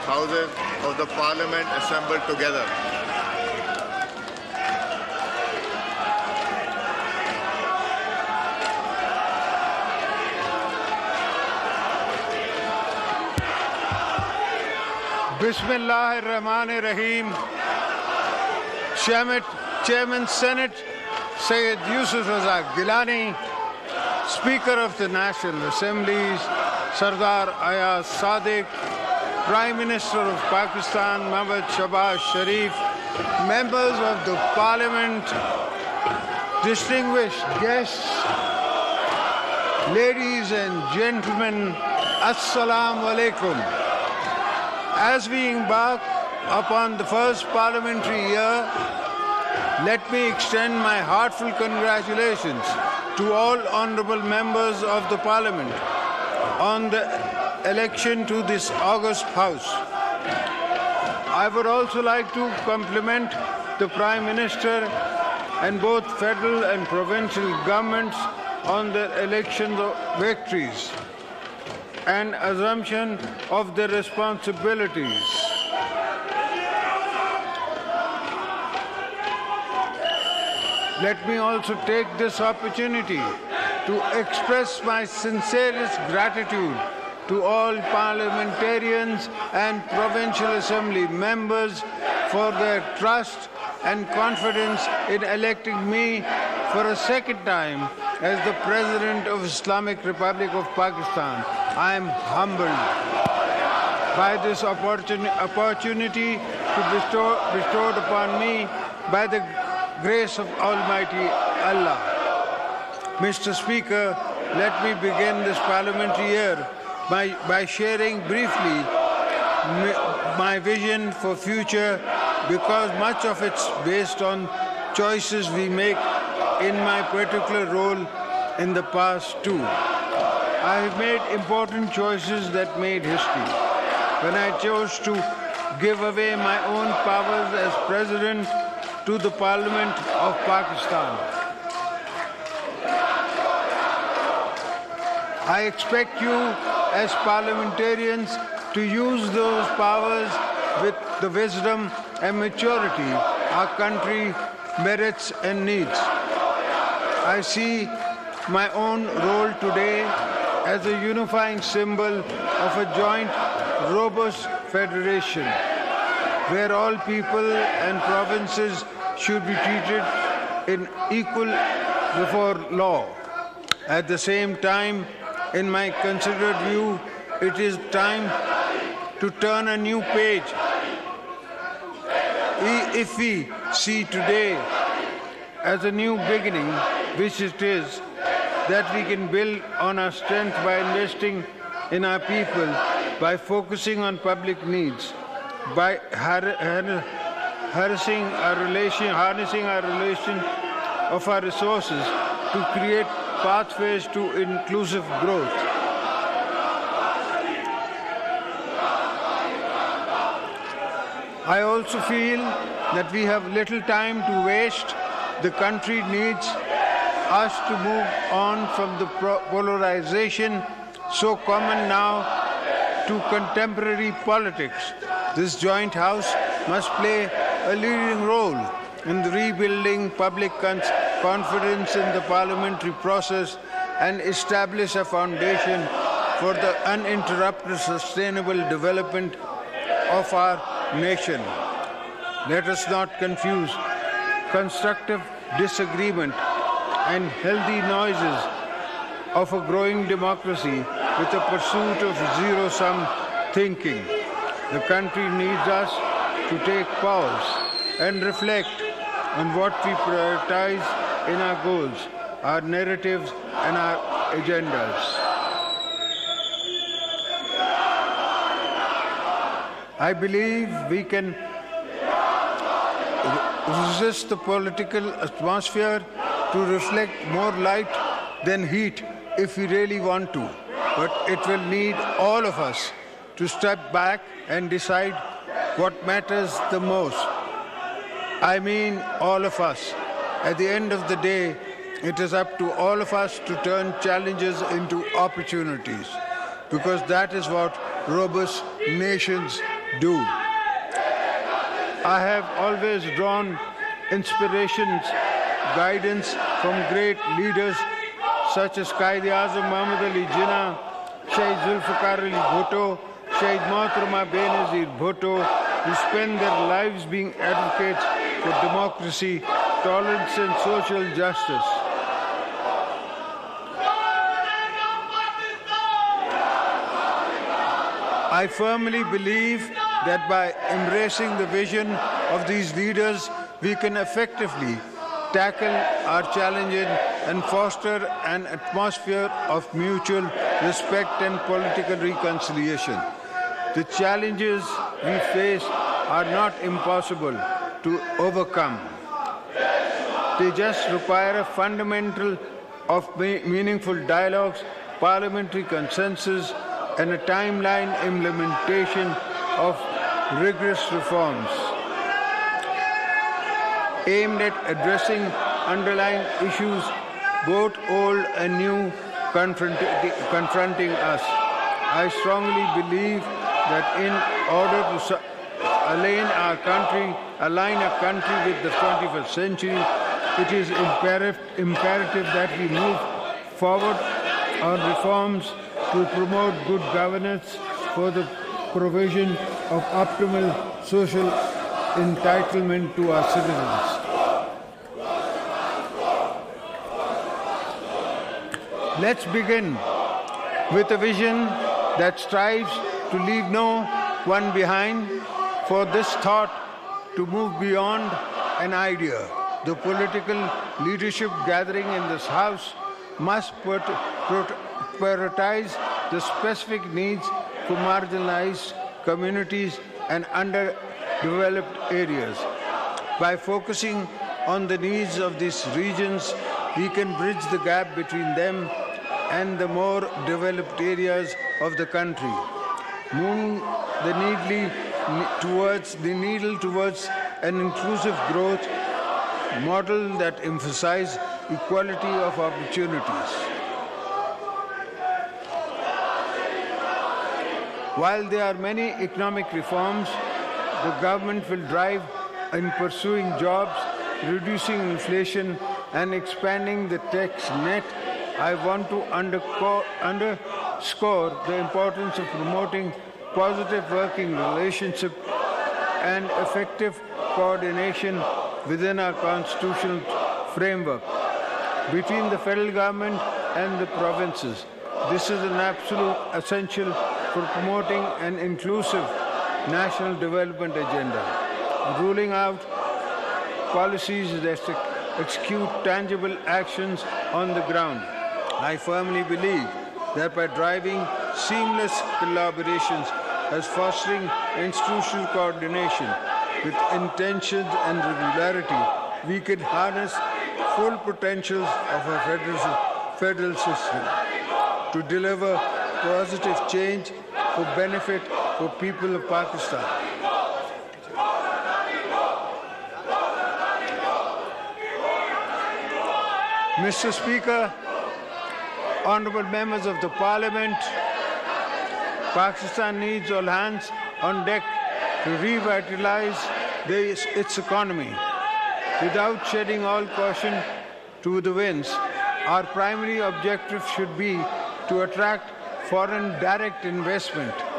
houses of the Parliament assembled together. Bismillahir-Rahmanir-Rahim. Chairman Senate Syed Yusuf Razak Gilani, Speaker of the National Assemblies Sardar Ayaz Sadiq, Prime Minister of Pakistan Mehbooba Shahbaz Sharif, members of the Parliament, distinguished guests, ladies and gentlemen, Assalamu alaikum. As we embark upon the first parliamentary year, let me extend my heartfelt congratulations to all honourable members of the Parliament on the election to this august House. I would also like to compliment the Prime Minister and both federal and provincial governments on their election victories and assumption of their responsibilities. Let me also take this opportunity to express my sincerest gratitude to all parliamentarians and provincial assembly members for their trust and confidence in electing me for a second time as the President of Islamic Republic of Pakistan. I am humbled by this opportunity bestowed upon me by the grace of Almighty Allah. Mr. Speaker, let me begin this parliamentary year by sharing briefly my vision for future, because much of it's based on choices we make in my particular role in the past too. I have made important choices that made history. When I chose to give away my own powers as President to the Parliament of Pakistan. I expect you as parliamentarians to use those powers with the wisdom and maturity our country merits and needs. I see my own role today as a unifying symbol of a joint, robust federation, where all people and provinces should be treated in equal before law. At the same time, in my considered view, it is time to turn a new page. If we see today as a new beginning, which it is, that we can build on our strength by investing in our people, by focusing on public needs, by harnessing our relation of our resources to create pathways to inclusive growth. I also feel that we have little time to waste. The country needs us to move on from the polarization so common now to contemporary politics. This joint house must play a leading role in the rebuilding public confidence in the parliamentary process and establish a foundation for the uninterrupted sustainable development of our nation. Let us not confuse constructive disagreement and healthy noises of a growing democracy with the pursuit of zero-sum thinking. The country needs us to take pause and reflect on what we prioritize in our goals, our narratives, and our agendas. I believe we can resist the political atmosphere to reflect more light than heat if we really want to. But it will need all of us to step back and decide what matters the most. I mean all of us. At the end of the day, it is up to all of us to turn challenges into opportunities, because that is what robust nations do. I have always drawn inspirations, guidance from great leaders such as Quaid-e-Azam Muhammad Ali Jinnah, Shaheed Zulfikar Ali Bhutto, Shaheed Mohattarama Benazir Bhutto, who spend their lives being advocates for democracy, tolerance and social justice. I firmly believe that by embracing the vision of these leaders, we can effectively tackle our challenges and foster an atmosphere of mutual respect and political reconciliation. The challenges we face are not impossible to overcome. They just require a fundamental of meaningful dialogues, parliamentary consensus, and a timeline implementation of rigorous reforms aimed at addressing underlying issues, both old and new, confronting us. I strongly believe that in order to align our country with the 21st century, it is imperative that we move forward on reforms to promote good governance for the provision of optimal social entitlement to our citizens. Let's begin with a vision that strives to leave no one behind. For this thought to move beyond an idea, the political leadership gathering in this House must prioritize the specific needs for marginalized communities and underdeveloped areas. By focusing on the needs of these regions, we can bridge the gap between them and the more developed areas of the country, moving the needle towards an inclusive growth model that emphasizes equality of opportunities. While there are many economic reforms the government will drive in pursuing jobs, reducing inflation, and expanding the tax net, I want to underscore the importance of promoting positive working relationship and effective coordination within our constitutional framework between the federal government and the provinces. This is an absolute essential for promoting an inclusive national development agenda, ruling out policies that execute tangible actions on the ground. I firmly believe that by driving seamless collaborations as fostering institutional coordination with intentions and regularity, we can harness full potentials of our federal system to deliver positive change for benefit for people of Pakistan. Mr. Speaker, honorable members of the Parliament, Pakistan needs all hands on deck to revitalize its economy. Without shedding all caution to the winds, our primary objective should be to attract foreign direct investment